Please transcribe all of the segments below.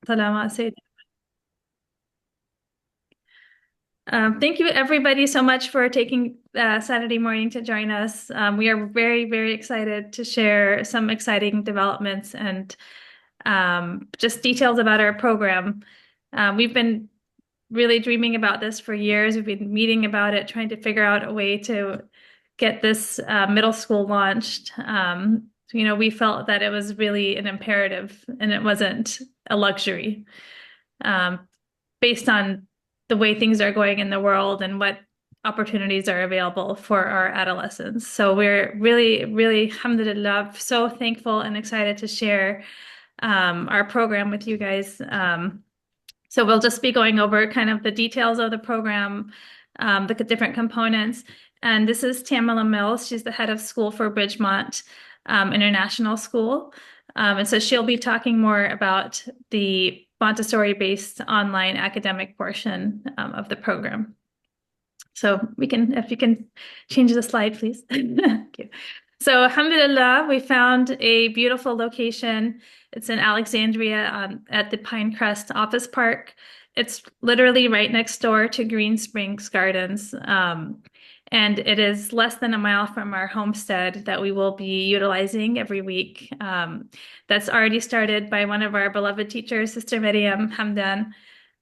Salama Sayyid. Thank you, everybody, so much for taking Saturday morning to join us. We are very, very excited to share some exciting developments and just details about our program. We've been really dreaming about this for years. We've been meeting about it, trying to figure out a way to get this middle school launched. We felt that it was really an imperative and it wasn't a luxury. Um, Based on the way things are going in the world and what opportunities are available for our adolescents. So we're really, really, alhamdulillah, so thankful and excited to share our program with you guys. So we'll just be going over kind of the details of the program, the different components. And this is Tamela Mills. She's the head of school for Bridgemont International School. And so she'll be talking more about the Montessori-based online academic portion of the program. So if you can change the slide, please. Thank you. So alhamdulillah, we found a beautiful location. It's in Alexandria at the Pinecrest Office Park. It's literally right next door to Green Springs Gardens. And it is less than a mile from our homestead that we will be utilizing every week. That's already started by one of our beloved teachers, Sister Miriam Hamdan.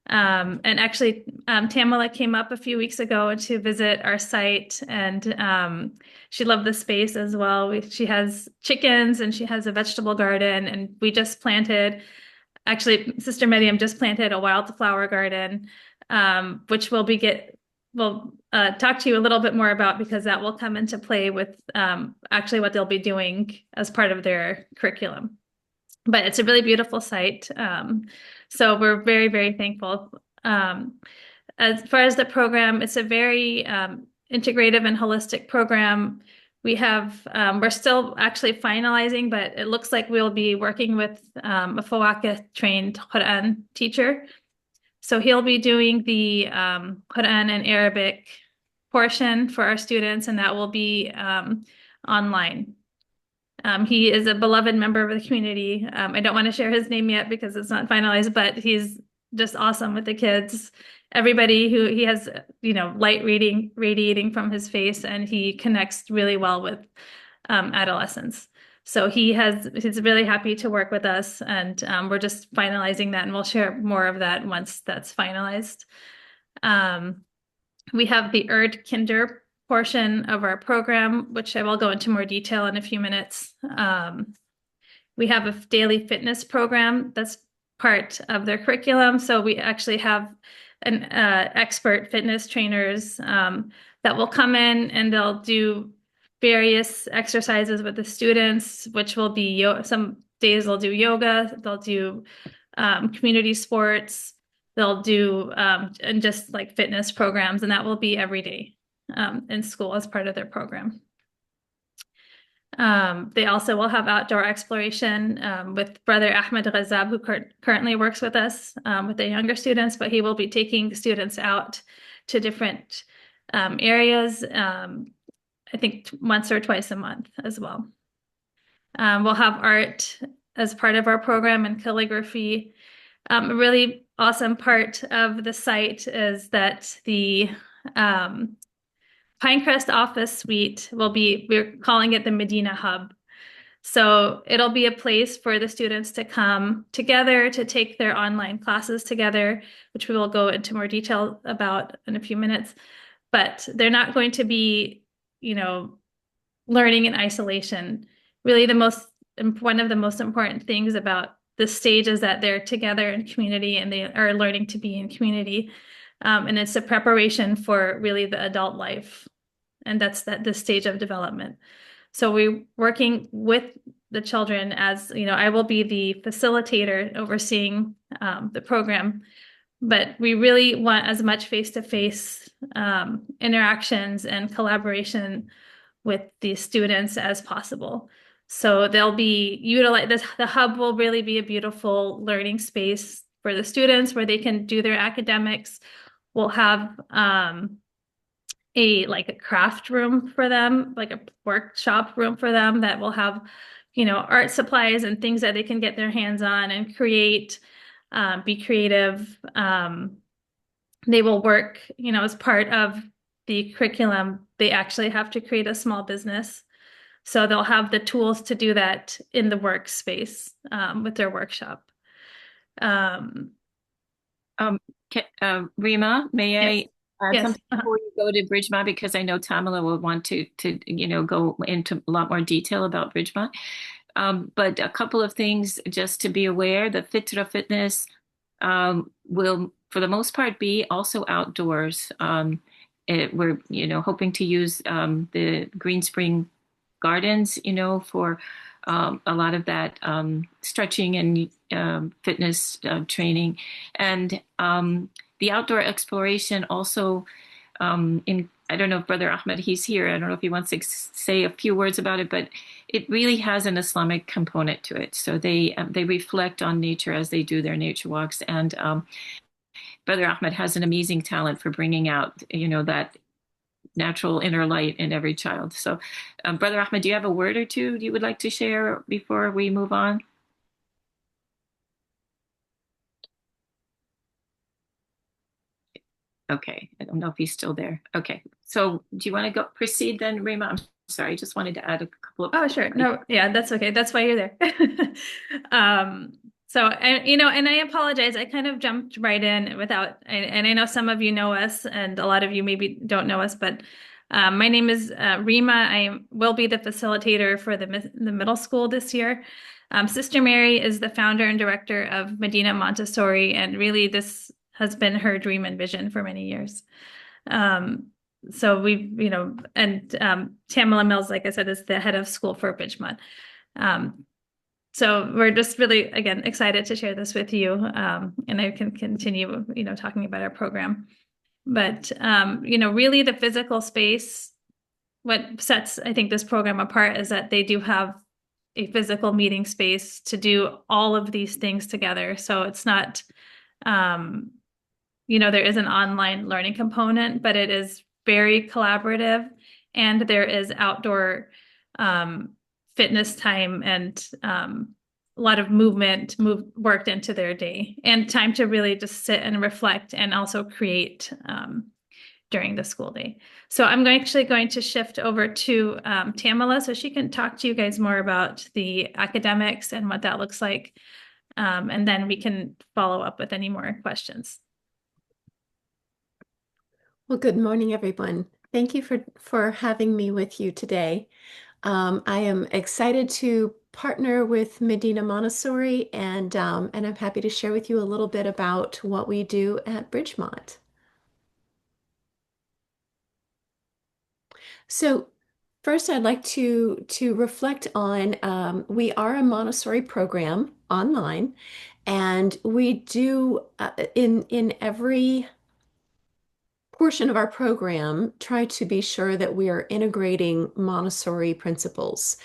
And actually, Tamela came up a few weeks ago to visit our site, and she loved the space as well. She has chickens and she has a vegetable garden, and we just planted, actually, Sister Miriam just planted a wildflower garden, which we'll talk to you a little bit more about because that will come into play with actually what they'll be doing as part of their curriculum. But it's a really beautiful site. So we're very, very thankful. As far as the program, it's a very integrative and holistic program. We're still actually finalizing, but it looks like we'll be working with a Fawakih trained Quran teacher. So he'll be doing the Quran and Arabic portion for our students, and that will be online. He is a beloved member of the community. I don't want to share his name yet because it's not finalized, but he's just awesome with the kids. Everybody who he has, light radiating from his face, and he connects really well with adolescents. So he's really happy to work with us, and we're just finalizing that, and we'll share more of that once that's finalized. We have the Erd Kinder portion of our program, which I will go into more detail in a few minutes. We have a daily fitness program that's part of their curriculum. So we actually have an expert fitness trainers that will come in and they'll do various exercises with the students, which will be some days they'll do yoga, they'll do community sports, they'll do and just like fitness programs, and that will be every day in school as part of their program. They also will have outdoor exploration with Brother Ahmed Ghazab, who currently works with us with the younger students, but he will be taking students out to different areas, I think once or twice a month as well. We'll have art as part of our program and calligraphy. A really awesome part of the site is that the Pinecrest office suite we're calling it the Medina Hub. So it'll be a place for the students to come together to take their online classes together, which we will go into more detail about in a few minutes. But they're not going to be, learning in isolation. Really, one of the most important things about this stage is that they're together in community and they are learning to be in community. And it's a preparation for really the adult life. And that's this stage of development. So we're working with the children as, I will be the facilitator overseeing the program, but we really want as much face-to-face interactions and collaboration with the students as possible. So they'll be the hub will really be a beautiful learning space for the students where they can do their academics. We'll have a craft room for them, like a workshop room for them that will have, art supplies and things that they can get their hands on and create. be creative. They will work, as part of the curriculum, they actually have to create a small business. So they'll have the tools to do that in the workspace with their workshop. Um, Um, Rima, yes, may I add yes. something before you go to Bridgemont because I know Tamela will want to go into a lot more detail about Bridgemont. But a couple of things just to be aware, the Fitra Fitness will, for the most part, be also outdoors. We're, hoping to use the Green Spring Gardens, for a lot of that stretching and fitness training. And the outdoor exploration also I don't know if Brother Ahmed, he's here. I don't know if he wants to say a few words about it, but it really has an Islamic component to it. So they reflect on nature as they do their nature walks. And Brother Ahmed has an amazing talent for bringing out, that natural inner light in every child. So, Brother Ahmed, do you have a word or two you would like to share before we move on? Okay, I don't know if he's still there. Okay, so do you want to go proceed then, Rima? I'm sorry, I just wanted to add a couple of. Oh, sure. No, yeah, that's okay. That's why you're there. Um, so, and I apologize. I kind of jumped right in without, and I know some of you know us, and a lot of you maybe don't know us, but my name is Rima. Will be the facilitator for the middle school this year. Sister Mary is the founder and director of Medina Montessori, and really this has been her dream and vision for many years. Um, so and Tamela Mills, like I said, is the head of school for Bridgemont. Um, so we're just really, again, excited to share this with you. And I can continue, talking about our program. But, really the physical space, what sets, I think, this program apart is that they do have a physical meeting space to do all of these things together. So it's not, um, there is an online learning component, but it is very collaborative, and there is outdoor um, fitness time and a lot of movement worked into their day, and time to really just sit and reflect and also create during the school day. So I'm actually going to shift over to Tamela so she can talk to you guys more about the academics and what that looks like. And then we can follow up with any more questions. Well, good morning, everyone. Thank you for having me with you today. I am excited to partner with Medina Montessori, and I'm happy to share with you a little bit about what we do at Bridgemont. So, first, I'd like to reflect on we are a Montessori program online, and we do in every portion of our program try to be sure that we are integrating Montessori principles.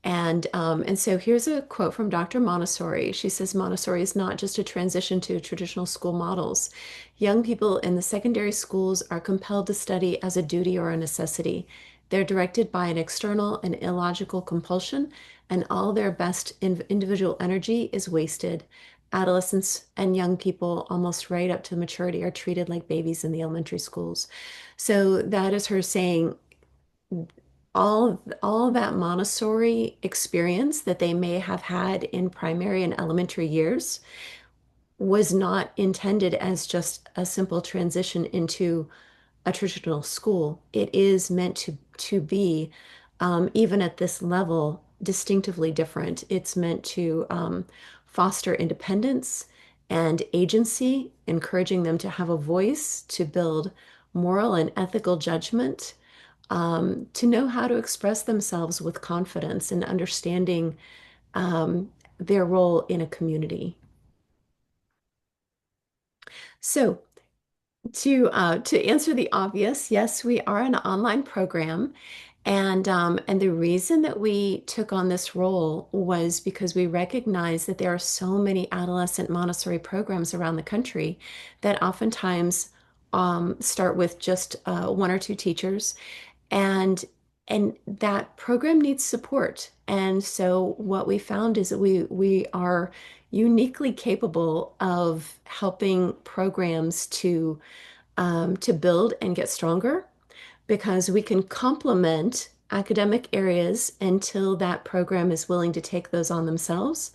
And so here's a quote from Dr. Montessori. She says, Montessori is not just a transition to traditional school models. Young people in the secondary schools are compelled to study as a duty or a necessity. They're directed by an external and illogical compulsion, and all their best individual energy is wasted. Adolescents and young people, almost right up to maturity, are treated like babies in the elementary schools. So that is her saying all that Montessori experience that they may have had in primary and elementary years was not intended as just a simple transition into a traditional school. It is meant to be, even at this level, distinctively different. It's meant to foster independence and agency, encouraging them to have a voice, to build moral and ethical judgment, to know how to express themselves with confidence and understanding their role in a community. So, to answer the obvious, yes, we are an online program, and the reason that we took on this role was because we recognize that there are so many adolescent Montessori programs around the country that oftentimes start with just one or two teachers, and and that program needs support. And so what we found is that we are uniquely capable of helping programs to build and get stronger because we can complement academic areas until that program is willing to take those on themselves.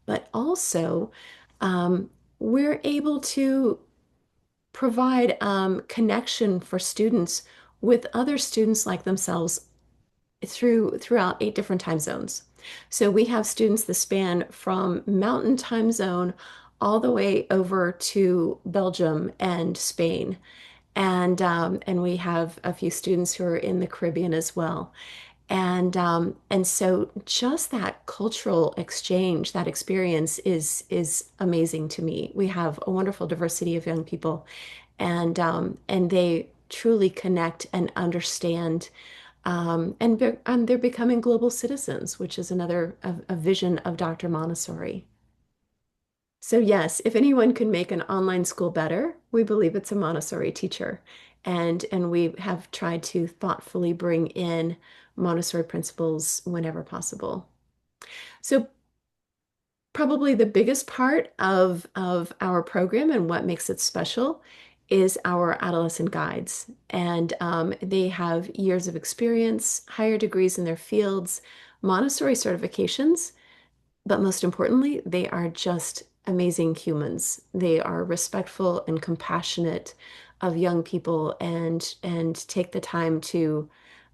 But also, um, we're able to provide connection for students with other students like themselves throughout 8 different time zones. So we have students that span from Mountain Time Zone all the way over to Belgium and Spain. And we have a few students who are in the Caribbean as well. And so just that cultural exchange, that experience is amazing to me. We have a wonderful diversity of young people, and they truly connect and understand, and they're becoming global citizens, which is another a vision of Dr. Montessori. So yes, if anyone can make an online school better, we believe it's a Montessori teacher. And we have tried to thoughtfully bring in Montessori principles whenever possible. So probably the biggest part of our program and what makes it special is our adolescent guides. And they have years of experience, higher degrees in their fields, Montessori certifications, but most importantly, they are just amazing humans. They are respectful and compassionate of young people and take the time to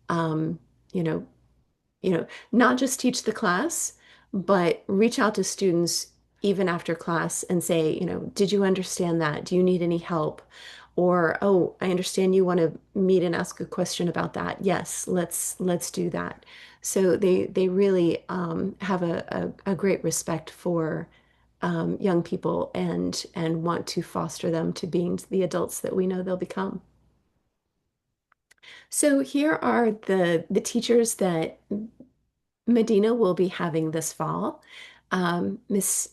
um, you know, not just teach the class, but reach out to students even after class and say, did you understand that? Do you need any help? Or, oh, I understand you want to meet and ask a question about that. Yes, let's do that. So they really have a great respect for young people and want to foster them to being the adults that we know they'll become. So here are the teachers that Medina will be having this fall. Miss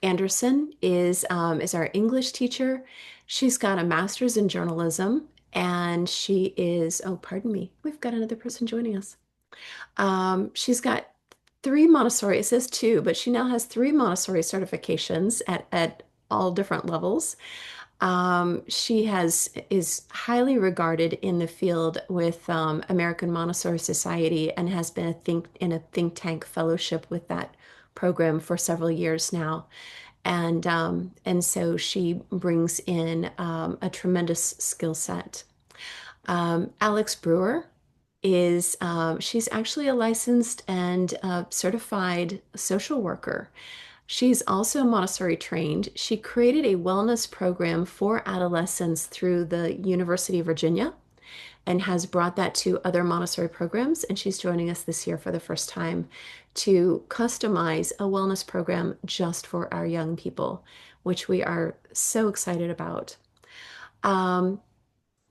Anderson is our English teacher. She's got a master's in journalism, and she is, oh, pardon me, we've got another person joining us. She's got three Montessori, it says two, but she now has three Montessori certifications at all different levels. She is highly regarded in the field with American Montessori Society and has been in a think tank fellowship with that program for several years now. And so she brings in a tremendous skill set. Alex Brewer she's actually a licensed and certified social worker. She's also Montessori trained. She created a wellness program for adolescents through the University of Virginia and has brought that to other Montessori programs. And she's joining us this year for the first time to customize a wellness program just for our young people, which we are so excited about. Um,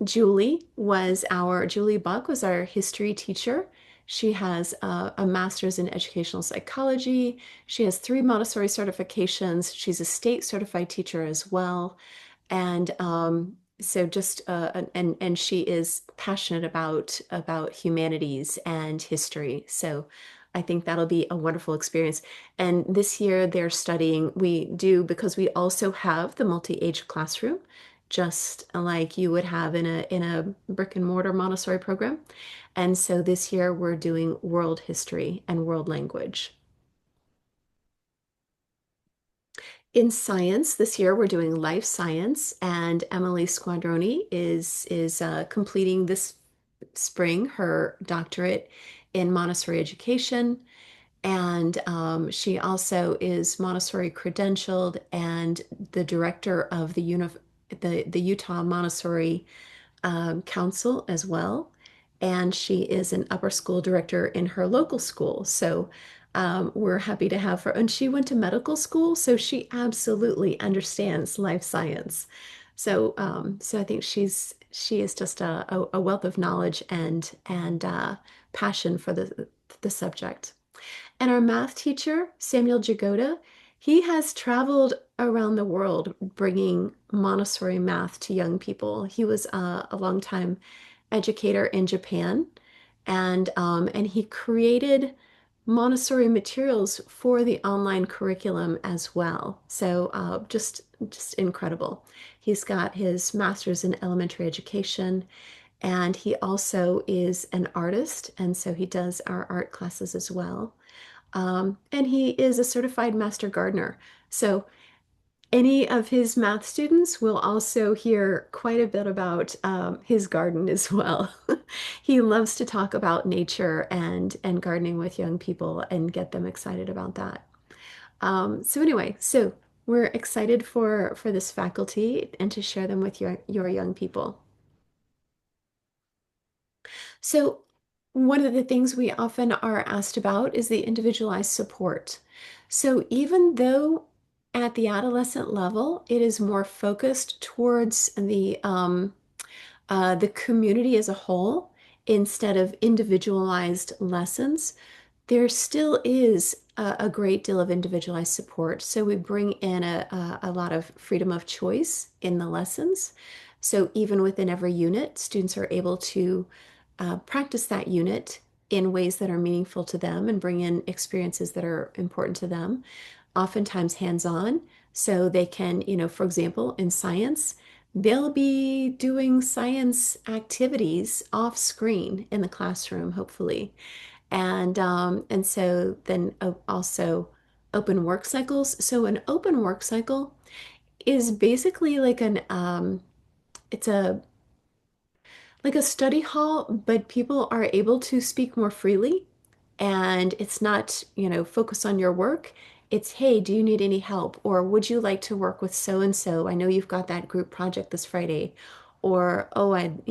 Julie Buck was our history teacher. She has a master's in educational psychology. She has three Montessori certifications. She's a state certified teacher as well. And so just and she is passionate about humanities and history. So I think that'll be a wonderful experience. And this year they're studying, we do because we also have the multi-age classroom, just like you would have in a brick and mortar Montessori program. And so this year we're doing world history and world language. In science, this year we're doing life science, and Emily Squadroni is completing this spring her doctorate in Montessori education, and she also is Montessori credentialed and the director of the Utah Montessori council as well. And she is an upper school director in her local school. So we're happy to have her. And she went to medical school, so she absolutely understands life science. So I think she is just a wealth of knowledge and passion for the subject. And our math teacher, Samuel Jagoda, he has traveled around the world bringing Montessori math to young people. He was a longtime educator in Japan, and he created Montessori materials for the online curriculum as well. So just incredible. He's got his master's in elementary education, and he also is an artist, and so he does our art classes as well. And he is a certified master gardener. So any of his math students will also hear quite a bit about his garden as well. He loves to talk about nature and gardening with young people and get them excited about that. So anyway, so we're excited for this faculty and to share them with your young people. So, one of the things we often are asked about is the individualized support. So, even though at the adolescent level, it is more focused towards the community as a whole instead of individualized lessons, there still is a great deal of individualized support. So we bring in a lot of freedom of choice in the lessons. So even within every unit, students are able to practice that unit in ways that are meaningful to them and bring in experiences that are important to them, oftentimes hands-on. So they can, for example, in science, they'll be doing science activities off screen in the classroom, hopefully. And so then also open work cycles. So an open work cycle is basically like it's a like a study hall, but people are able to speak more freely. And it's not, focus on your work. It's, hey, do you need any help? Or would you like to work with so and so? I know you've got that group project this Friday. Or, oh, let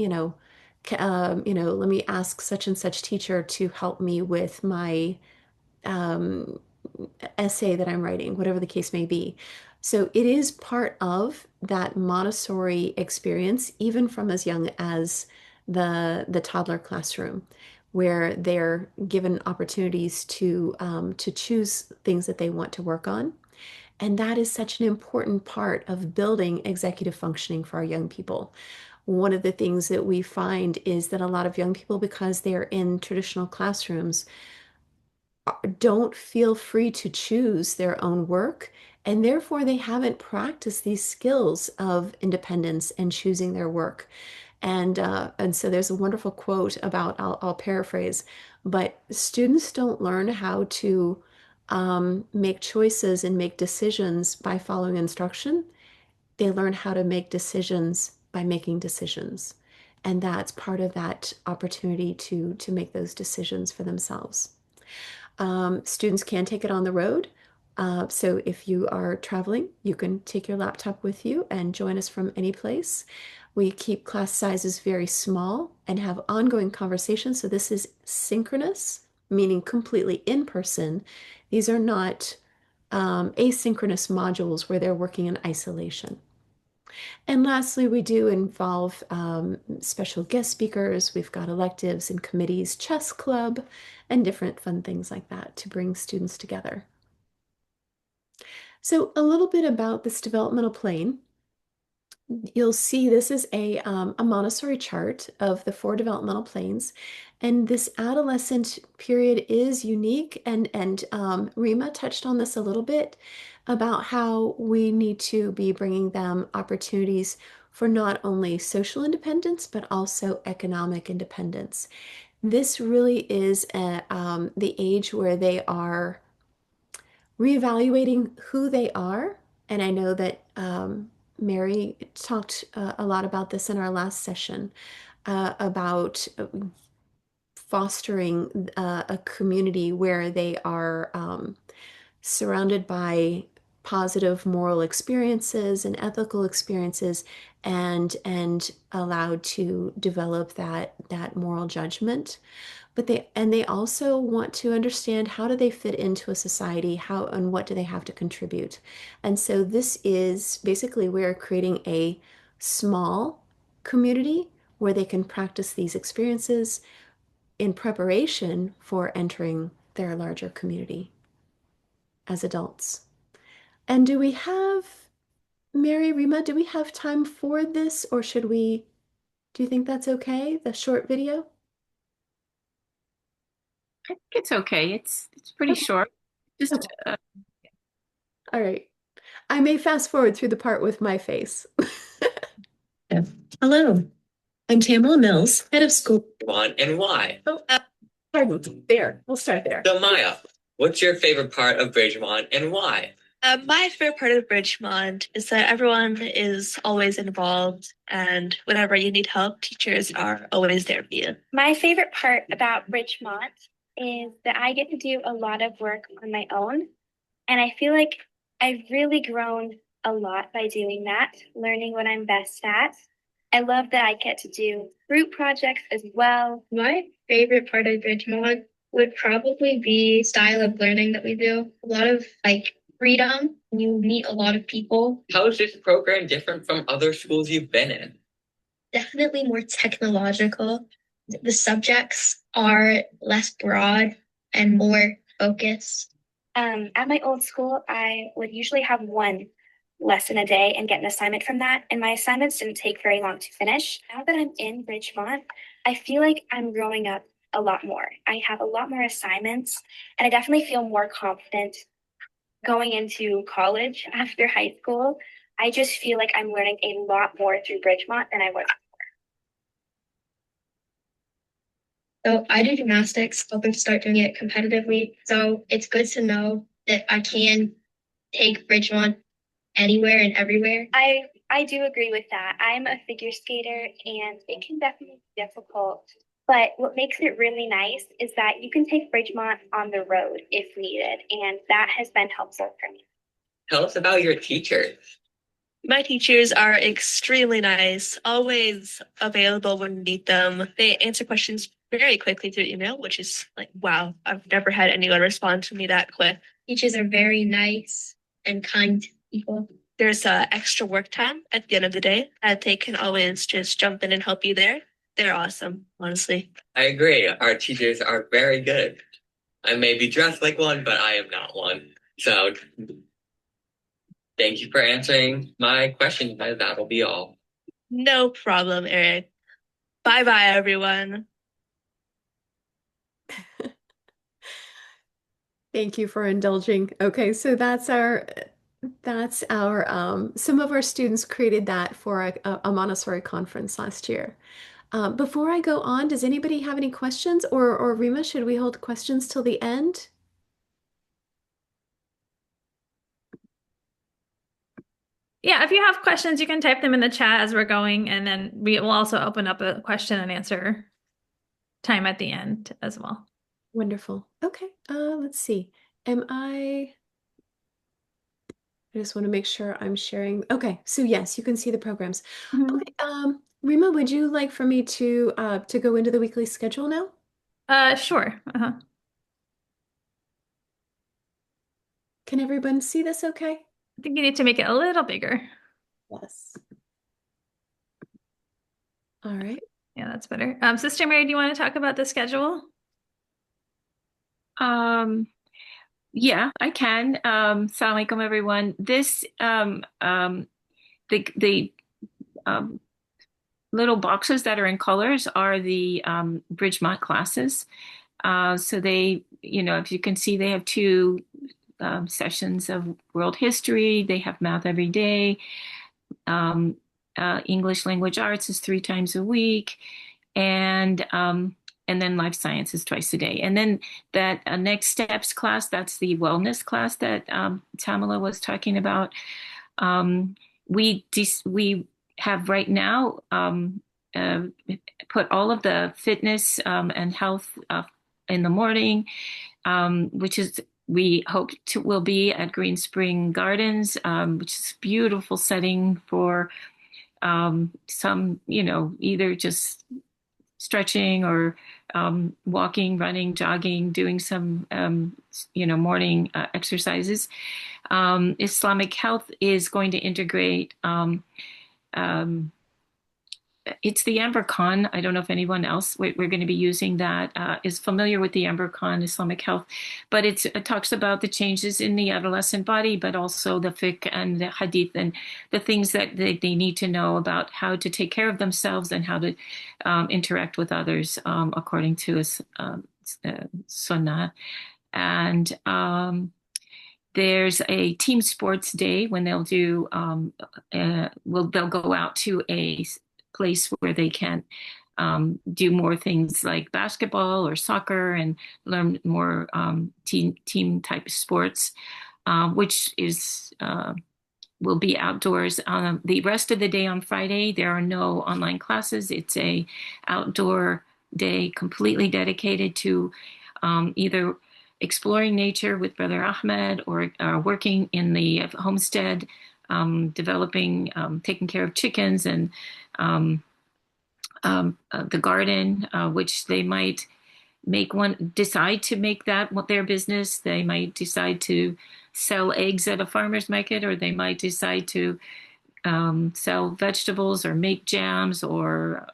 me ask such and such teacher to help me with my um, essay that I'm writing, whatever the case may be. So it is part of that Montessori experience, even from as young as the toddler classroom, where they're given opportunities to choose things that they want to work on. And that is such an important part of building executive functioning for our young people. One of the things that we find is that a lot of young people, because they're in traditional classrooms, don't feel free to choose their own work, and therefore they haven't practiced these skills of independence and choosing their work. And so there's a wonderful quote about, I'll paraphrase, but students don't learn how to make choices and make decisions by following instruction. They learn how to make decisions by making decisions. And that's part of that opportunity to make those decisions for themselves. Students can take it on the road. So if you are traveling, you can take your laptop with you and join us from any place. We keep class sizes very small and have ongoing conversations. So this is synchronous, meaning completely in person. These are not asynchronous modules where they're working in isolation. And lastly, we do involve special guest speakers. We've got electives and committees, chess club, and different fun things like that to bring students together. So a little bit about this developmental plane. You'll see this is a Montessori chart of the four developmental planes. And this adolescent period is unique. And Rima touched on this a little bit about how we need to be bringing them opportunities for not only social independence, but also economic independence. This really is the age where they are reevaluating who they are. And I know that Mary talked a lot about this in our last session about fostering a community where they are surrounded by positive moral experiences and ethical experiences and allowed to develop that moral judgment. But they also want to understand how do they fit into a society, how and what do they have to contribute. And so this is basically we're creating a small community where they can practice these experiences in preparation for entering their larger community as adults. And do we have, Mary, Rima, do we have time for this, or do you think that's okay, the short video? I think it's okay. It's pretty Okay. short. Just Okay. All right. I may fast forward through the part with my face. Yeah. Hello, I'm Tamela Mills, head of school. On and why? Oh, pardon. There. We'll start there. So Maya, what's your favorite part of Bridgemont and why? My favorite part of Bridgemont is that everyone is always involved, and whenever you need help, teachers are always there for you. My favorite part about Bridgemont is that I get to do a lot of work on my own. And I feel like I've really grown a lot by doing that, learning what I'm best at. I love that I get to do group projects as well. My favorite part of Bridgemont would probably be style of learning that we do. A lot of like freedom. You meet a lot of people. How is this program different from other schools you've been in? Definitely more technological. The subjects are less broad and more focused. At my old school, I would usually have one lesson a day and get an assignment from that. And my assignments didn't take very long to finish. Now that I'm in Bridgemont, I feel like I'm growing up a lot more. I have a lot more assignments, and I definitely feel more confident going into college after high school. I just feel like I'm learning a lot more through Bridgemont than I was. So I do gymnastics, hoping to start doing it competitively. So it's good to know that I can take Bridgemont anywhere and everywhere. I do agree with that. I'm a figure skater and it can definitely be difficult. But what makes it really nice is that you can take Bridgemont on the road if needed, and that has been helpful for me. Tell us about your teachers. My teachers are extremely nice, always available when you need them. They answer questions very quickly through email, which is like, wow, I've never had anyone respond to me that quick. Teachers are very nice and kind people. There's extra work time at the end of the day that they can always just jump in and help you there. They're awesome, honestly. I agree. Our teachers are very good. I may be dressed like one, but I am not one. So thank you for answering my question. That'll be all. No problem, Eric. Bye bye, everyone. Thank you for indulging. Okay, so some of our students created that for a Montessori conference last year. Before I go on, does anybody have any questions, or Rima, should we hold questions till the end? Yeah, if you have questions, you can type them in the chat as we're going, and then we will also open up a question and answer time at the end as well. Wonderful. Okay, let's see. I just want to make sure I'm sharing. Okay, so yes, you can see the programs. Mhm. Okay, Rima, would you like for me to go into the weekly schedule now? Sure. Can everyone see this okay? I think you need to make it a little bigger. Yes. All right. Yeah, that's better. Sister Mary, do you want to talk about the schedule? Yeah, I can. Assalamu alaikum, everyone. This the little boxes that are in colors are the Bridgemont classes. So they, if you can see, they have two sessions of world history. They have math every day. English language arts is 3 times a week, and then life sciences twice a day. And then that next steps class, that's the wellness class that Tamela was talking about. We have right now put all of the fitness and health in the morning, which is we hope will be at Green Spring Gardens, which is a beautiful setting for some, either just stretching or walking, running, jogging, doing some, morning exercises. Islamic Health is going to integrate it's the Amber Khan. I don't know if anyone else we're going to be using that is familiar with the Amber Khan Islamic Health, but it talks about the changes in the adolescent body, but also the fiqh and the hadith and the things that they need to know about how to take care of themselves and how to interact with others according to sunnah. And there's a team sports day when they'll do they'll go out to a place where they can do more things like basketball or soccer and learn more team type sports, which is will be outdoors. The rest of the day on Friday, there are no online classes. It's a outdoor day completely dedicated to either exploring nature with Brother Ahmed or working in the homestead, developing, taking care of chickens and the garden, which they might decide to make that what their business. They might decide to sell eggs at a farmer's market, or they might decide to sell vegetables or make jams or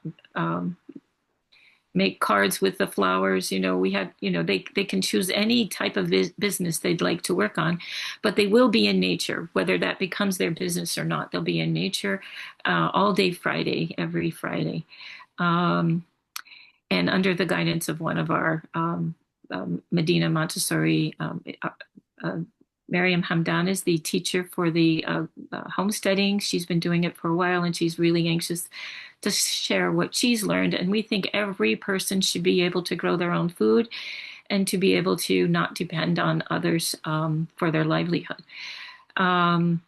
make cards with the flowers. They can choose any type of business they'd like to work on, but they will be in nature, whether that becomes their business or not. They'll be in nature all day Friday, every Friday. And under the guidance of one of our Medina Montessori, Miriam Hamdan is the teacher for the homesteading. She's been doing it for a while, and she's really anxious to share what she's learned. And we think every person should be able to grow their own food and to be able to not depend on others for their livelihood. Then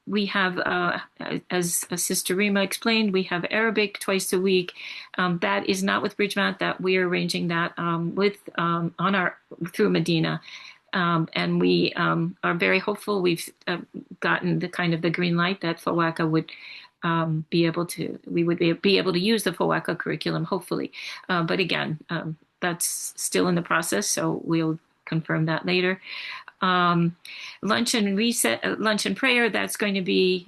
we have, as Sister Rima explained, we have Arabic twice a week. That is not with Bridgemont. That we are arranging that through Medina, and we are very hopeful. We've gotten the green light that FOACA would be able to. We would be able to use the FOACA curriculum, hopefully. But again, that's still in the process, so we'll confirm that later. Lunch and prayer, that's going to be,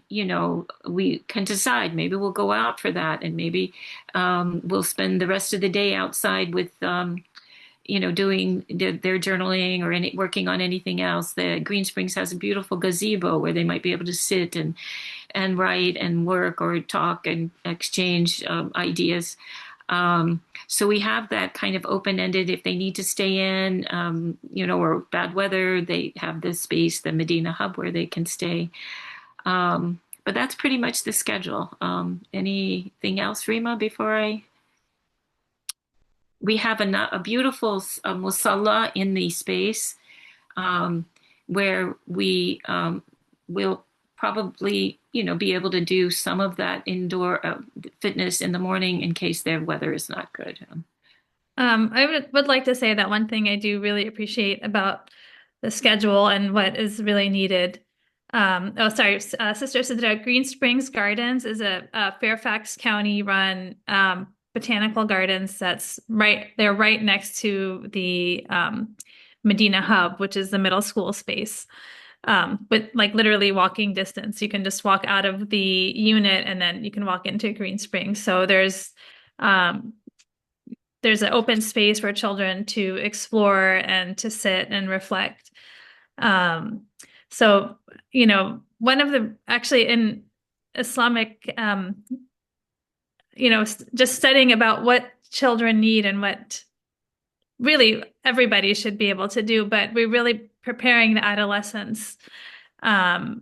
we can decide. Maybe we'll go out for that, and maybe we'll spend the rest of the day outside with, doing their journaling or working on anything else. The Green Springs has a beautiful gazebo where they might be able to sit and write and work or talk and exchange ideas. So we have that kind of open-ended. If they need to stay in, or bad weather, they have this space, the Medina Hub, where they can stay. But that's pretty much the schedule. Anything else, Rima, we have a beautiful musalla in the space where we will probably, be able to do some of that indoor fitness in the morning in case their weather is not good. I would like to say that one thing I do really appreciate about the schedule and what is really needed. Sister Sidra, Green Springs Gardens is a Fairfax County run botanical gardens they're right next to the Medina Hub, which is the middle school space. But literally walking distance, you can just walk out of the unit and then you can walk into Green Springs. So there's an open space for children to explore and to sit and reflect. So, one of the, actually in Islamic, just studying about what children need and what really everybody should be able to do, but we're really preparing the adolescents to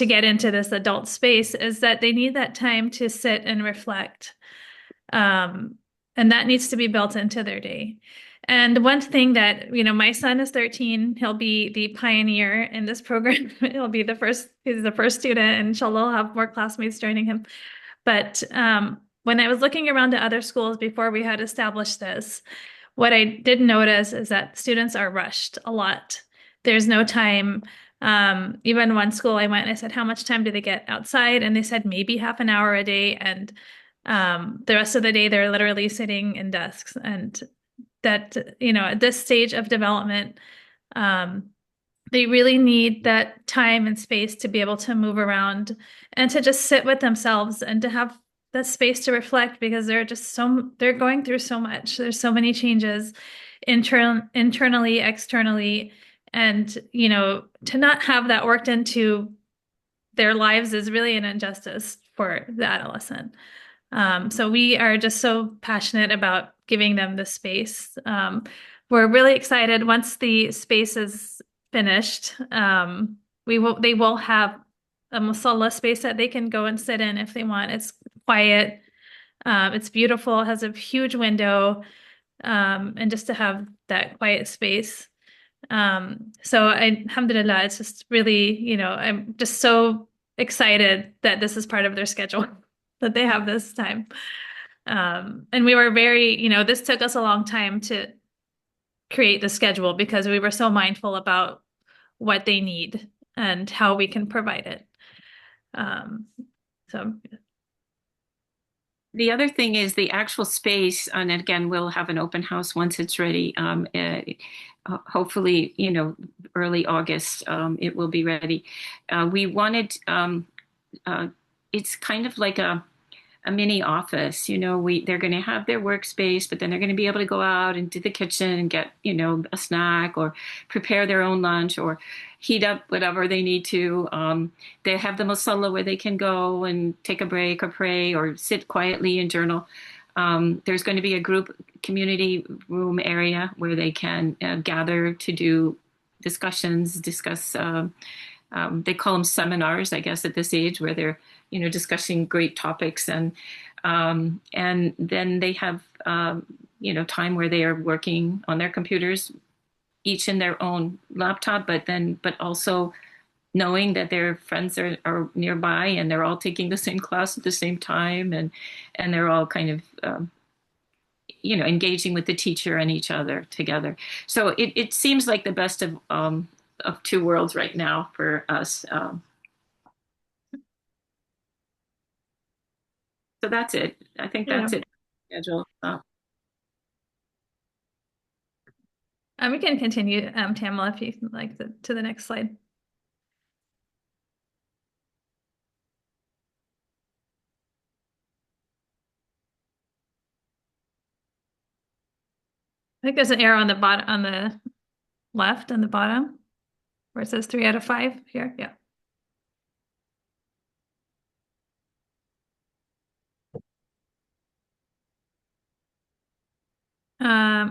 get into this adult space, is that they need that time to sit and reflect. And that needs to be built into their day. And one thing that, my son is 13, he'll be the pioneer in this program. He's the first student, and inshallah, I'll have more classmates joining him. But when I was looking around to other schools before we had established this, what I did notice is that students are rushed a lot. There's no time. Even one school I went and I said, how much time do they get outside? And they said maybe half an hour a day. And the rest of the day, they're literally sitting in desks. And that, at this stage of development, they really need that time and space to be able to move around and to just sit with themselves and to have that space to reflect, because they're going through so much. There's so many changes internally, externally, and, to not have that worked into their lives is really an injustice for the adolescent. So we are just so passionate about giving them the space. We're really excited once the space is finished. They will have a musalla space that they can go and sit in if they want. It's quiet. It's beautiful, has a huge window, and just to have that quiet space. So alhamdulillah, it's just really, I'm just so excited that this is part of their schedule, that they have this time. And we were this took us a long time to create the schedule because we were so mindful about what they need and how we can provide it. So The other thing is the actual space, and again, we'll have an open house once it's ready. Hopefully, early August, it will be ready. We wanted, it's kind of like a mini office. They're going to have their workspace, but then they're going to be able to go out into the kitchen and get, a snack or prepare their own lunch or heat up whatever they need to. They have the musalla where they can go and take a break or pray or sit quietly and journal. There's going to be a group community room area where they can gather to do discussions, discuss they call them seminars, I guess, at this age, where they're, discussing great topics, and then they have, time where they are working on their computers, each in their own laptop, but also knowing that their friends are nearby and they're all taking the same class at the same time, and they're all kind of, engaging with the teacher and each other together. So it seems like the best of two worlds right now for us. So that's it. I think that's it. Schedule. We can continue, Tamela, if you like to the next slide. I think there's an arrow on the bottom, on the left, on the bottom, where it says 3 out of 5 here. Yeah.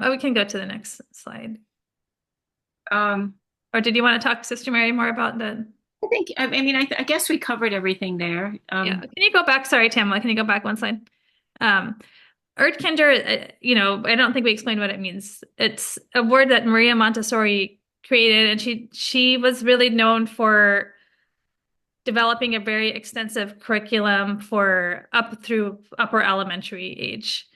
We can go to the next slide. Or did you want to talk, Sister Mary, more about the? I guess we covered everything there. Yeah. Can you go back? Sorry, Tamela, can you go back one slide? Erdkinder, I don't think we explained what it means. It's a word that Maria Montessori created, and she was really known for developing a very extensive curriculum for up through upper elementary age.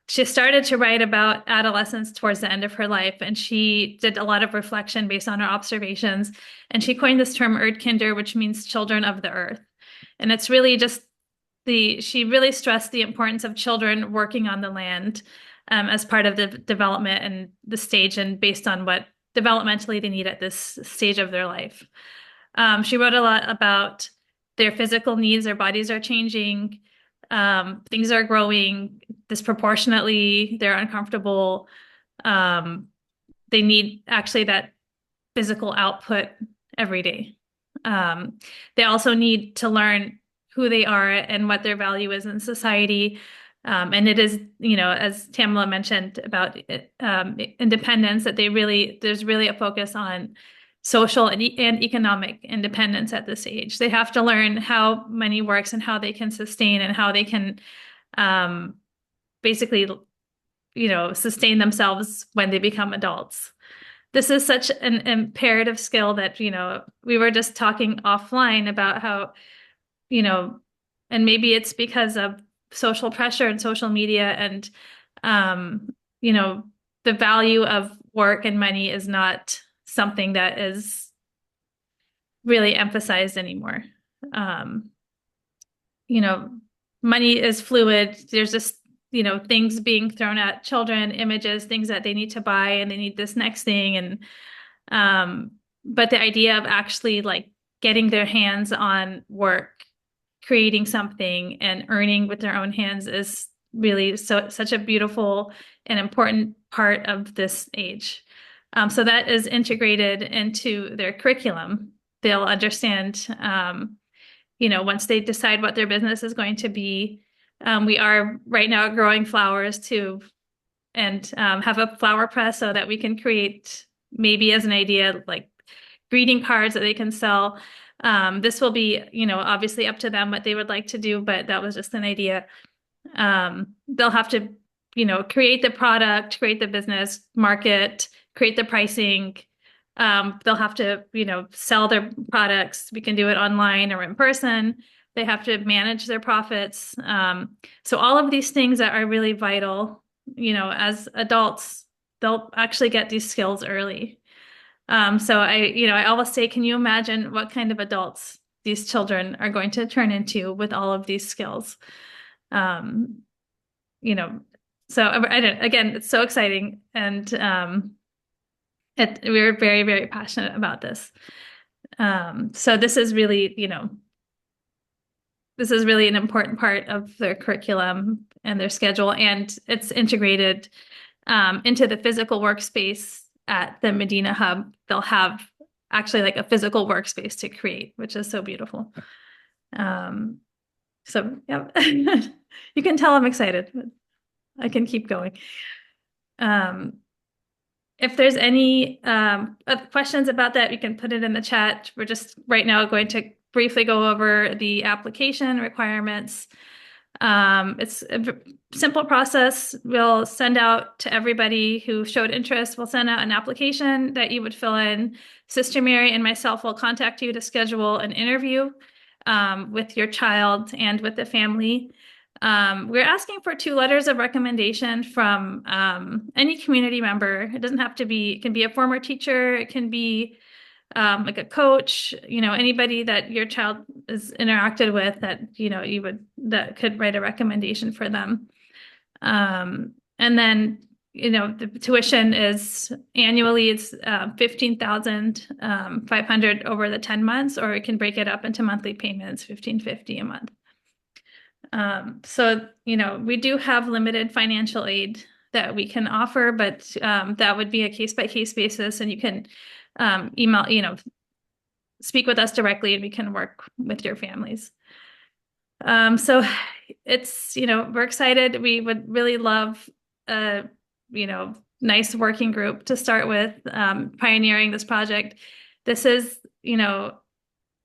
She started to write about adolescents towards the end of her life, and she did a lot of reflection based on her observations. And she coined this term Erdkinder, which means children of the earth. And it's really just she really stressed the importance of children working on the land as part of the development and the stage, and based on what developmentally they need at this stage of their life. She wrote a lot about their physical needs. Their bodies are changing. Things are growing disproportionately. They're uncomfortable. They need actually that physical output every day. They also need to learn who they are and what their value is in society. And it is, as Tamela mentioned about independence, that there's really a focus on social and economic independence at this age. They have to learn how money works and how they can sustain and how they can basically, sustain themselves when they become adults. This is such an imperative skill that, we were just talking offline about how, and maybe it's because of social pressure and social media and, the value of work and money is not something that is really emphasized anymore. Money is fluid. There's just, things being thrown at children, images, things that they need to buy, and they need this next thing. And, but the idea of actually like getting their hands on work, creating something and earning with their own hands is really such a beautiful and important part of this age. So that is integrated into their curriculum. They'll understand, once they decide what their business is going to be. We are right now growing flowers to and have a flower press so that we can create, maybe as an idea, like greeting cards that they can sell. This will be, obviously up to them what they would like to do, but that was just an idea. They'll have to, create the product, create the business, market, create the pricing. They'll have to, sell their products. We can do it online or in person. They have to manage their profits. So all of these things that are really vital, as adults, they'll actually get these skills early. So I always say, can you imagine what kind of adults these children are going to turn into with all of these skills? Um, you know, so again, it's so exciting, and we're very, very passionate about this. So this is really, this is really an important part of their curriculum and their schedule, and it's integrated into the physical workspace at the Medina Hub. They'll have actually like a physical workspace to create, which is so beautiful. So yeah, you can tell I'm excited. I can keep going. If there's any questions about that, you can put it in the chat. We're just right now going to briefly go over the application requirements. It's a simple process. We'll send out to everybody who showed interest. We'll send out an application that you would fill in. Sister Mary and myself will contact you to schedule an interview with your child and with the family. We're asking for 2 letters of recommendation from any community member. It doesn't have to be, it can be a former teacher, it can be like a coach, anybody that your child is interacted with that, that could write a recommendation for them. And then, the tuition is annually, it's 15,500 over the 10 months, or it can break it up into monthly payments, 1,550 a month. So, we do have limited financial aid that we can offer, but that would be a case-by-case basis, and you can email, speak with us directly, and we can work with your families. So it's, we're excited. We would really love a, nice working group to start with, pioneering this project. This is, to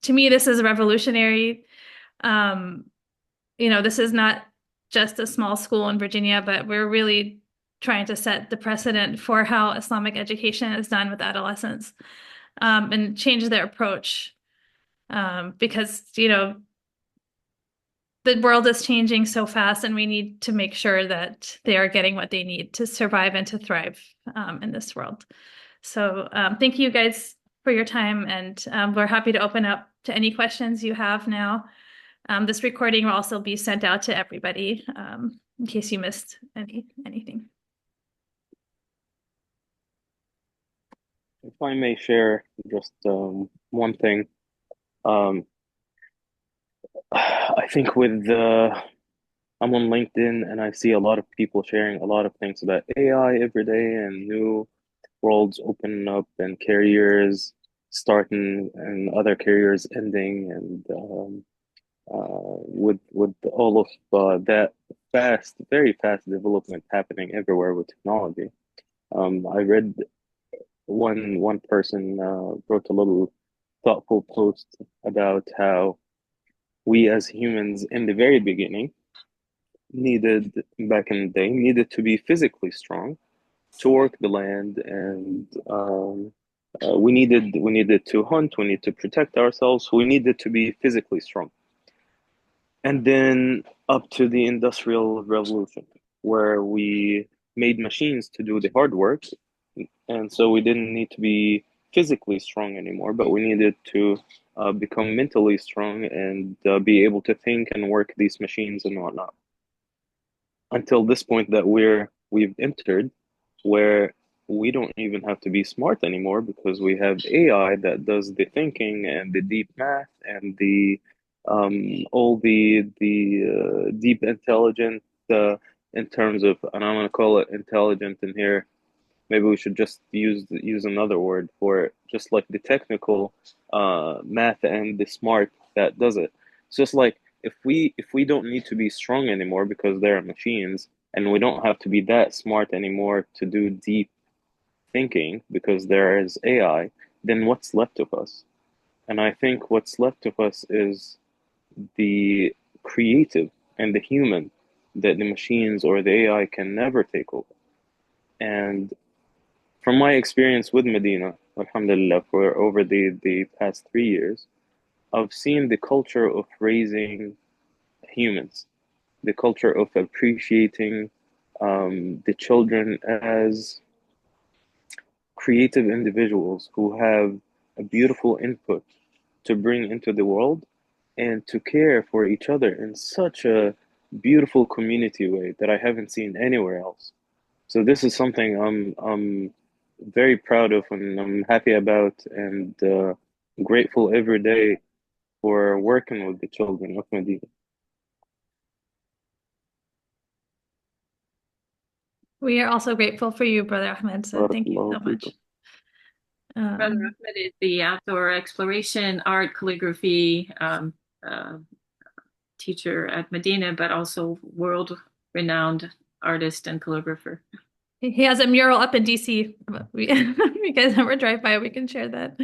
me, this is revolutionary. This is not just a small school in Virginia, but we're really trying to set the precedent for how Islamic education is done with adolescents, and change their approach, because, the world is changing so fast, and we need to make sure that they are getting what they need to survive and to thrive in this world. So thank you guys for your time, and we're happy to open up to any questions you have now. This recording will also be sent out to everybody in case you missed anything. If I may share just one thing, I think I'm on LinkedIn and I see a lot of people sharing a lot of things about AI every day and new worlds opening up and careers starting and other careers ending, and with all of that very fast development happening everywhere with technology. I read one person wrote a little thoughtful post about how we as humans in the very beginning back in the day, needed to be physically strong to work the land, and we needed to hunt, we needed to protect ourselves, we needed to be physically strong. And then up to the Industrial Revolution, where we made machines to do the hard work, and so we didn't need to be physically strong anymore, but we needed to become mentally strong and be able to think and work these machines and whatnot. Until this point that we've entered, where we don't even have to be smart anymore because we have AI that does the thinking and the deep math and the all the deep intelligence in terms of, and I'm gonna call it intelligent in here. Maybe we should just use another word for it, just like the technical math and the smart that does it. It's just like if we don't need to be strong anymore because there are machines, and we don't have to be that smart anymore to do deep thinking because there is AI, then what's left of us? And I think what's left of us is the creative and the human that the machines or the AI can never take over. And from my experience with Medina, alhamdulillah, for over the past 3 years, I've seen the culture of raising humans, the culture of appreciating the children as creative individuals who have a beautiful input to bring into the world and to care for each other in such a beautiful community way that I haven't seen anywhere else. So this is something I'm very proud of and I'm happy about and grateful every day for working with the children of Medina. We are also grateful for you, Brother Ahmed. So thank you Barakallahu so much. feekum. Brother Ahmed is the outdoor exploration, art, calligraphy teacher at Medina, but also world-renowned artist and calligrapher. he has a mural up in DC. You guys ever drive by, we can share that.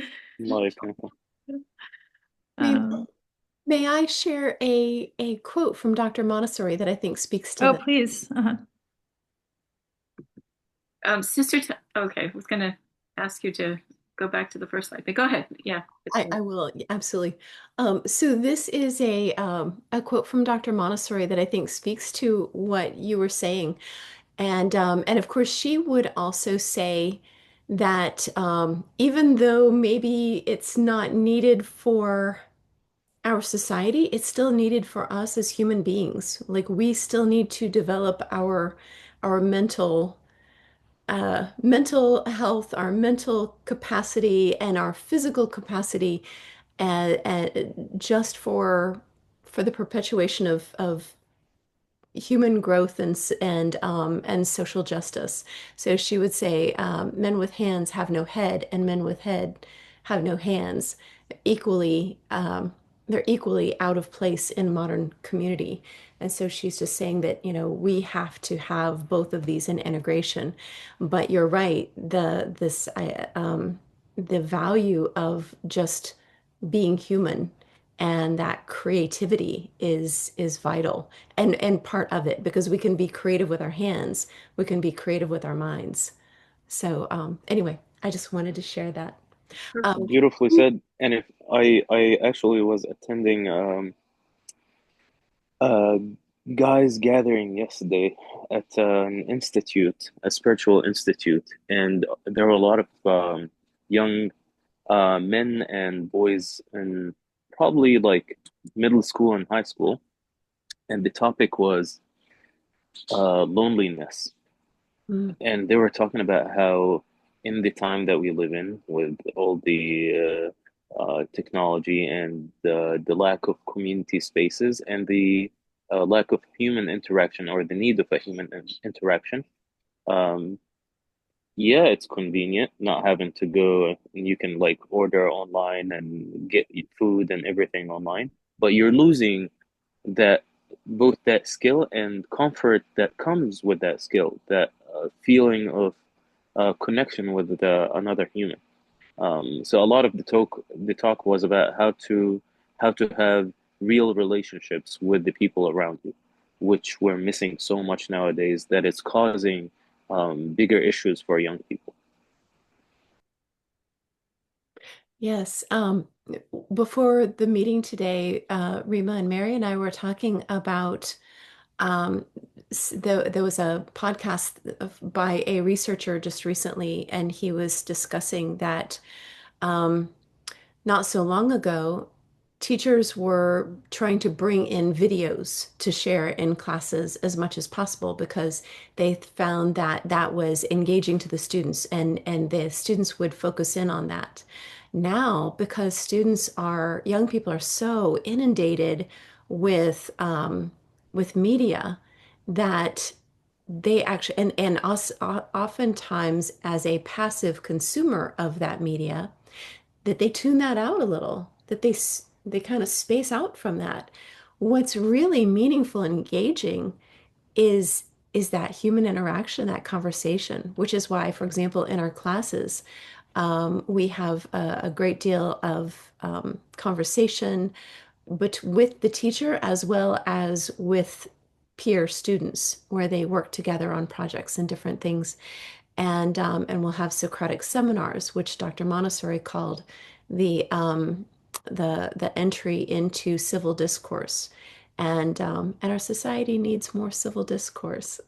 Um, May I share a quote from Dr. Montessori that I think speaks to oh, this? please. Okay, I was gonna ask you to go back to the first slide, but go ahead. Yeah. I will, absolutely. So this is a quote from Dr. Montessori that I think speaks to what you were saying. And of course, she would also say that even though maybe it's not needed for our society, it's still needed for us as human beings. Like we still need to develop our mental health, our mental capacity, and our physical capacity, just for the perpetuation of human growth and social justice. So she would say, men with hands have no head, and men with head have no hands. Equally, they're equally out of place in modern community. And so she's just saying that, we have to have both of these in integration. But you're right, the value of just being human and that creativity is vital and part of it, because we can be creative with our hands, we can be creative with our minds. So anyway, I just wanted to share that. Beautifully said. And if I actually was attending a guys gathering yesterday at an institute, a spiritual institute, and there were a lot of young men and boys in probably like middle school and high school, and the topic was loneliness. Mm. And they were talking about how in the time that we live in, with all the technology and the lack of community spaces and the lack of human interaction or the need of a human interaction, um, yeah, it's convenient not having to go. And you can like order online and get food and everything online, but you're losing that both that skill and comfort that comes with that skill, that feeling of connection with another human. So a lot of the talk was about how to have real relationships with the people around you, which we're missing so much nowadays that it's causing bigger issues for young people. Yes. Before the meeting today, Rima and Mary and I were talking about there was a podcast by a researcher just recently, and he was discussing that um, not so long ago, teachers were trying to bring in videos to share in classes as much as possible because they found that that was engaging to the students, and the students would focus in on that. Now, because young people are so inundated with media that they actually, and us oftentimes as a passive consumer of that media, that they tune that out a little, that they kind of space out from that. What's really meaningful and engaging is is that human interaction, that conversation, which is why, for example, in our classes, we have a great deal of conversation, but with the teacher as well as with peer students, where they work together on projects and different things. And we'll have Socratic seminars, which Dr. Montessori called the entry into civil discourse. And our society needs more civil discourse.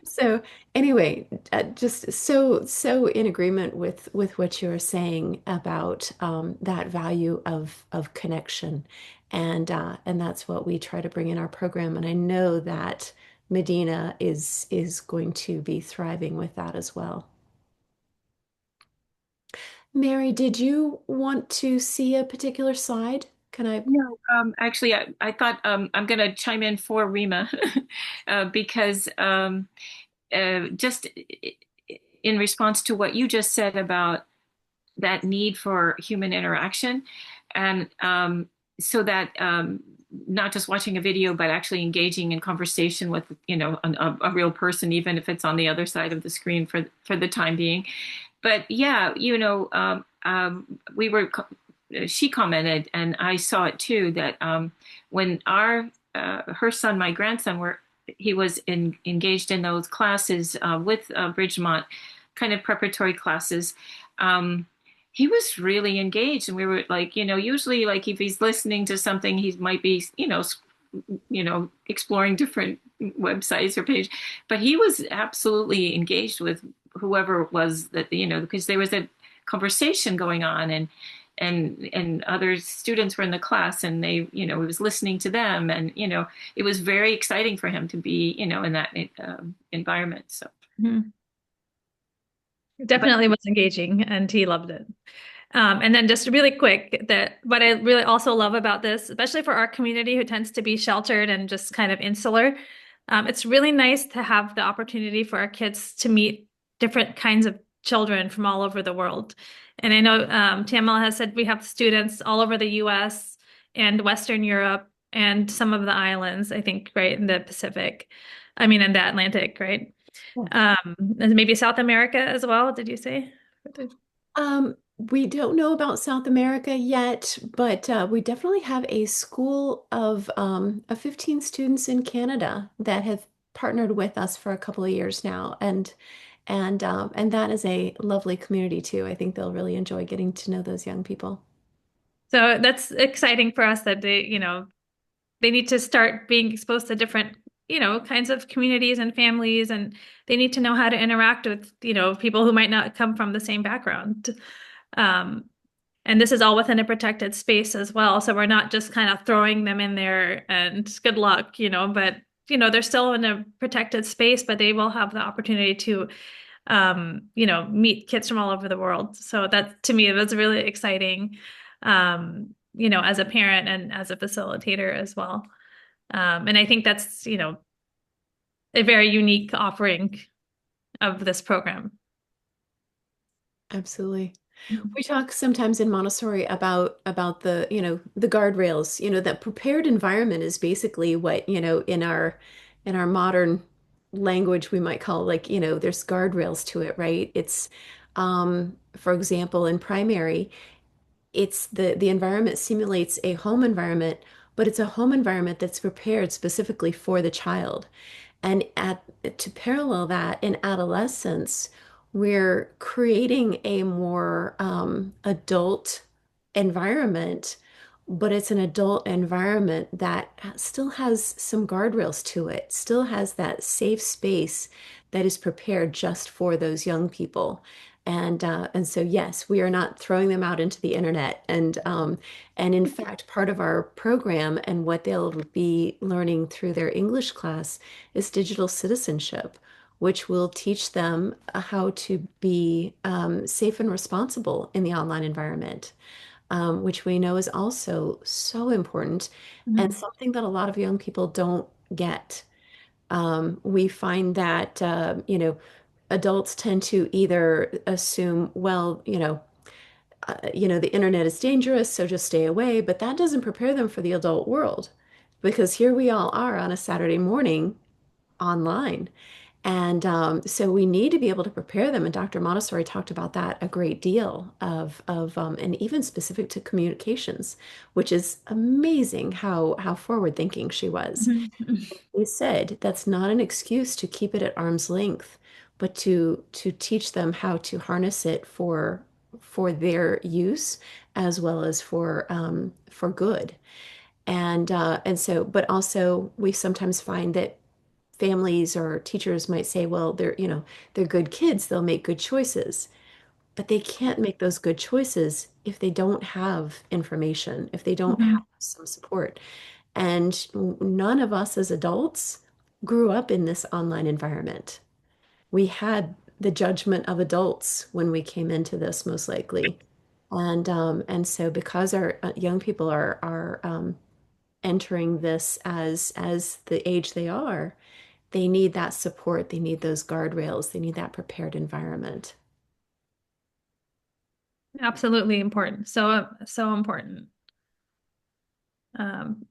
So anyway, just so in agreement with what you were saying about that value of connection, and that's what we try to bring in our program. And I know that Medina is going to be thriving with that as well. Mary, did you want to see a particular slide? Can I? No, actually, I thought I'm going to chime in for Rima because just in response to what you just said about that need for human interaction, and so that not just watching a video, but actually engaging in conversation with, a real person, even if it's on the other side of the screen for the time being. But yeah, we were she commented, and I saw it too, that when her son, my grandson, he was engaged in those classes with Bridgemont, kind of preparatory classes. He was really engaged, and we were like, usually like if he's listening to something, he might be, exploring different websites or pages, but he was absolutely engaged with whoever it was that, because there was a conversation going on, and other students were in the class, and they, he was listening to them, and, it was very exciting for him to be, in that environment. So. Mm-hmm. Definitely was engaging, and he loved it. And then just really quick, that what I really also love about this, especially for our community who tends to be sheltered and just kind of insular, it's really nice to have the opportunity for our kids to meet different kinds of children from all over the world. And I know Tamela has said we have students all over the US and Western Europe and some of the islands, I think, right, in the Pacific. I mean, in the Atlantic, right? And maybe South America as well, did you say? We don't know about South America yet, but we definitely have a school of 15 students in Canada that have partnered with us for a couple of years now, and that is a lovely community too. I think they'll really enjoy getting to know those young people. So that's exciting for us that they need to start being exposed to different, kinds of communities and families, and they need to know how to interact with, people who might not come from the same background. And this is all within a protected space as well. So we're not just kind of throwing them in there and good luck, but, they're still in a protected space, but they will have the opportunity to, meet kids from all over the world. So that, to me, was really exciting, as a parent and as a facilitator as well. And I think that's, a very unique offering of this program. Absolutely. We talk sometimes in Montessori about the guardrails, that prepared environment is basically what, in our modern language we might call, like, there's guardrails to it, right? It's for example, in primary, it's the environment simulates a home environment, but it's a home environment that's prepared specifically for the child. And to parallel that in adolescence, we're creating a more adult environment, but it's an adult environment that still has some guardrails to it, still has that safe space that is prepared just for those young people. And so yes, we are not throwing them out into the internet. And in fact, part of our program and what they'll be learning through their English class is digital citizenship, which will teach them how to be safe and responsible in the online environment, which we know is also so important and something that a lot of young people don't get. We find that, adults tend to either assume, well, the internet is dangerous, so just stay away, but that doesn't prepare them for the adult world, because here we all are on a Saturday morning online. And so we need to be able to prepare them. And Dr. Montessori talked about that a great deal and even specific to communications, which is amazing how forward thinking she was. Mhm. He said that's not an excuse to keep it at arm's length, but to teach them how to harness it for their use as well as for good. And so, but also we sometimes find that families or teachers might say, well, they're good kids, they'll make good choices, but they can't make those good choices if they don't have information, if they don't have Mhm. some support. And none of us as adults grew up in this online environment. We had the judgment of adults when we came into this, most likely. And so because our young people are entering this as the age they are, they need that support, they need those guardrails, they need that prepared environment. Absolutely important. So important. Um,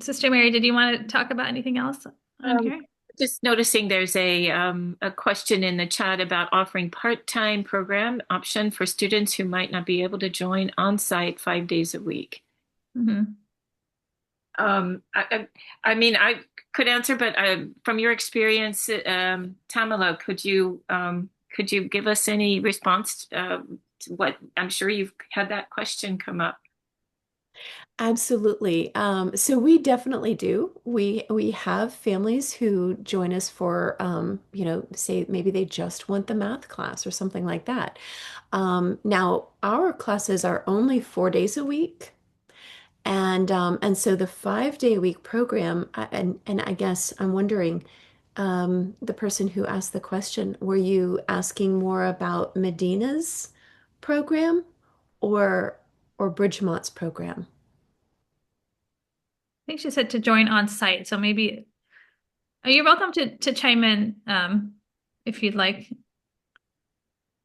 Sister Mary, did you want to talk about anything else on Um, here? just noticing there's a question in the chat about offering part-time program option for students who might not be able to join on-site 5 days a week. Mhm. Um, I mean, I could answer, but from your experience, Tamela, could you give us any response to what I'm sure you've had that question come up? Absolutely. So we definitely do. We have families who join us for say maybe they just want the math class or something like that. Now our classes are only 4 days a week. And so the 5 day a week program, and I guess I'm wondering, the person who asked the question, were you asking more about Medina's program or Bridgemont's program? I think she said to join on site. So maybe you're welcome to chime in if you'd like.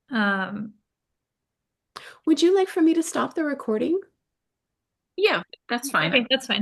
Um, Would you like for me to stop the recording? Yeah, that's fine. okay, that's fine.